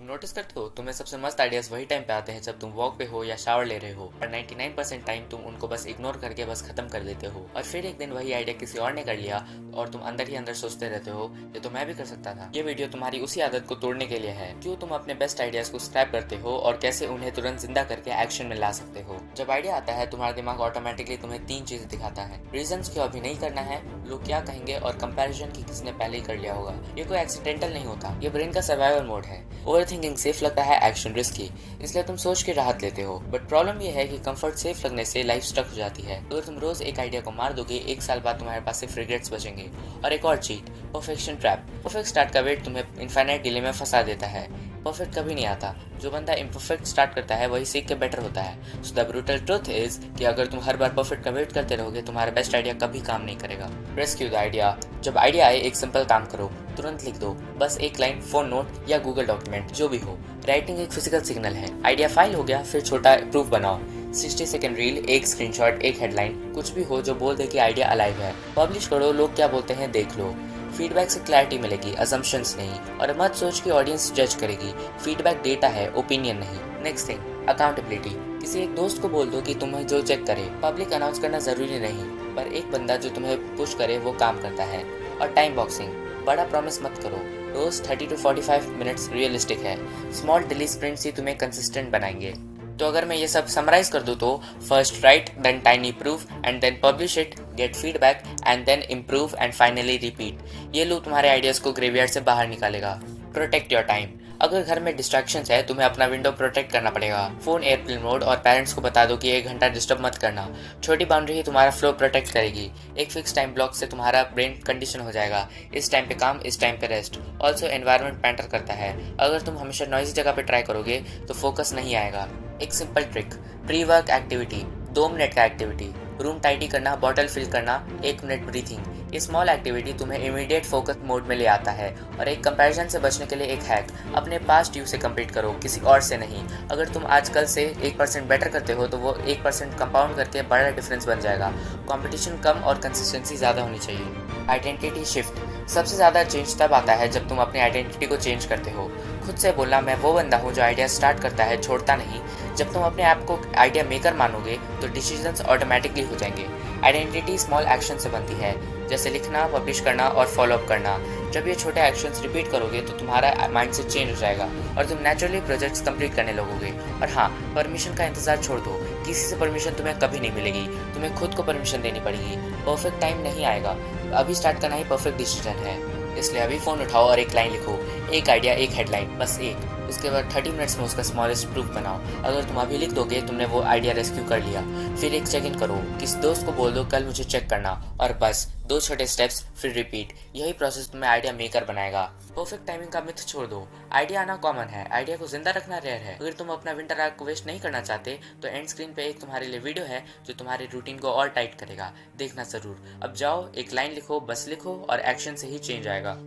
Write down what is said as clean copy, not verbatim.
Notice करते हो तुम्हें सबसे मस्त आइडियाज वही टाइम पे आते हैं जब तुम वॉक पे हो या शावर ले रहे हो, और 99% टाइम तुम उनको बस इग्नोर करके बस खत्म कर देते हो। और फिर एक दिन वही आइडिया किसी और ने कर लिया और तुम अंदर ही अंदर सोचते रहते हो ये तो मैं भी कर सकता था। ये वीडियो तुम्हारी उसी आदत को तोड़ने के लिए है, क्यों तुम अपने बेस्ट आइडियाज को स्क्रैप करते हो और कैसे उन्हें तुरंत जिंदा करके एक्शन में ला सकते हो। जब आइडिया आता है तुम्हारा दिमाग ऑटोमेटिकली तुम्हें तीन चीजें दिखाता है: रीजन क्यों अभी नहीं करना है, लोग क्या कहेंगे, और कंपैरिजन की किसने पहले ही कर लिया होगा। ये कोई एक्सीडेंटल नहीं होता, ये ब्रेन का सर्वाइवल मोड है। ओवरथिंकिंग सेफ लगता है, एक्शन रिस्की, इसलिए तुम सोच के राहत लेते हो। बट प्रॉब्लम ये है कि कंफर्ट सेफ लगने से लाइफ स्टक हो जाती है। अगर तुम रोज एक आइडिया को मार दोगे, एक साल बाद तुम्हारे पास सिर्फ रिग्रेट्स बचेंगे। और एक और cheat, perfection trap. Perfect start का वेट तुम्हें इनफाइनाइट डिले में फंसा देता है। परफेक्ट कभी नहीं आता, जो बंदा इम्परफेक्ट स्टार्ट करता है वही सीख के बेटर होता है। So the brutal truth is कि अगर तुम हर बार परफेक्ट का वेट करते रहोगे, तुम्हारा बेस्ट आइडिया कभी काम नहीं करेगा। Rescue the idea. जब आइडिया आए, एक सिंपल काम करो, तुरंत लिख दो, बस एक लाइन, फोन नोट या गूगल डॉक्यूमेंट, जो भी हो। राइटिंग एक फिजिकल सिग्नल है। आइडिया फाइल हो गया, फिर छोटा प्रूफ बनाओ। 60 सेकंड रील, एक स्क्रीनशॉट, एक हेडलाइन, कुछ भी हो जो बोल दे कि आइडिया अलाइव है। पब्लिश करो, लोग क्या बोलते हैं देख लो। फीडबैक से क्लैरिटी मिलेगी, असम्पशंस नहीं। और मत सोच कि ऑडियंस जज करेगी, फीडबैक डेटा है, ओपिनियन नहीं। Next thing, accountability. किसी एक दोस्त को बोल दो कि तुम्हें जो चेक करे। पब्लिक अनाउंस करना जरूरी नहीं, पर एक बंदा जो तुम्हें पुश करे वो काम करता है। और टाइम बॉक्सिंग, बड़ा प्रॉमिस मत करो, रोज 30 to 45 मिनट्स रियलिस्टिक है। स्मॉल डेली स्प्रिंट्स ही तुम्हें कंसिस्टेंट बनाएंगे। तो अगर मैं ये सब समराइज कर दूं तो first write, then tiny proof, and then publish it, get feedback, and then improve, and finally repeat. ये लूप तुम्हारे आइडियाज को ग्रेवयार्ड से बाहर निकालेगा। Protect your time. अगर घर में डिस्ट्रैक्शंस है, तुम्हें अपना विंडो प्रोटेक्ट करना पड़ेगा। फोन एयरप्लेन मोड, और पेरेंट्स को बता दो कि 1 घंटा डिस्टर्ब मत करना। छोटी बाउंड्री ही तुम्हारा फ्लो प्रोटेक्ट करेगी। एक फिक्स टाइम ब्लॉक से तुम्हारा ब्रेन कंडीशन हो जाएगा, इस टाइम पे काम, इस टाइम पे रेस्ट। ऑल्सो एनवायरनमेंट मैटर करता है। अगर तुम हमेशा नॉइजी जगह पे ट्राई करोगे तो फोकस नहीं आएगा। एक simple trick, pre work activity, 2 minute का एक्टिविटी, रूम टाइडी करना, बॉटल फिल करना, 1 मिनट ब्रीथिंग। ये स्मॉल एक्टिविटी तुम्हें इमीडिएट फोकस मोड में ले आता है। और एक कंपैरिजन से बचने के लिए एक हैक, अपने पास्ट यू से कंपीट करो, किसी और से नहीं। अगर तुम आजकल से 1% बेटर करते हो तो वो 1% कंपाउंड करके बड़ा डिफरेंस बन जाएगा। कंपटीशन कम और कंसिस्टेंसी ज़्यादा होनी चाहिए। Identity shift. सबसे ज़्यादा चेंज तब आता है जब तुम अपनी आइडेंटिटी को चेंज करते हो। खुद से बोलना, मैं वो बंदा हूँ जो आइडिया स्टार्ट करता है, छोड़ता नहीं। जब तुम अपने आप को आइडिया मेकर मानोगे तो डिसीजंस ऑटोमेटिकली हो जाएंगे। आइडेंटिटी स्मॉल एक्शन से बनती है, जैसे लिखना, पब्लिश करना और फॉलोअप करना। जब ये छोटे एक्शंस रिपीट करोगे तो तुम्हारा माइंडसेट चेंज हो जाएगा और तुम नेचुरली प्रोजेक्ट्स कंप्लीट करने लगोगे। और हाँ, परमिशन का इंतजार छोड़ दो, किसी से परमिशन तुम्हें कभी नहीं मिलेगी, तुम्हें खुद को परमिशन देनी पड़ेगी। परफेक्ट टाइम नहीं आएगा, अभी स्टार्ट करना ही परफेक्ट डिसीजन है। इसलिए अभी फ़ोन उठाओ और एक लाइन लिखो, एक आइडिया, एक हेडलाइन, बस एक। उसके बाद 30 मिनट्स में उसका स्मॉलेस्ट प्रूफ बनाओ। अगर तुम अभी लिख दोगे तुमने वो आइडिया रेस्क्यू कर लिया। फिर एक चेक इन करो, किसी दोस्त को बोल दो कल मुझे चेक करना, और बस 2 छोटे स्टेप्स, फिर रिपीट। यही प्रोसेस तुम्हें आइडिया मेकर बनाएगा। परफेक्ट टाइमिंग का मिथ छोड़ दो, आइडिया आना कॉमन है, आइडिया को जिंदा रखना रेयर है। अगर तुम अपना विंटर आर्क को वेस्ट नहीं करना चाहते तो एंड स्क्रीन पे एक तुम्हारे लिए वीडियो है जो तुम्हारी रूटीन को और टाइट करेगा, देखना जरूर। अब जाओ, एक लाइन लिखो, बस लिखो, और एक्शन से ही चेंज आएगा।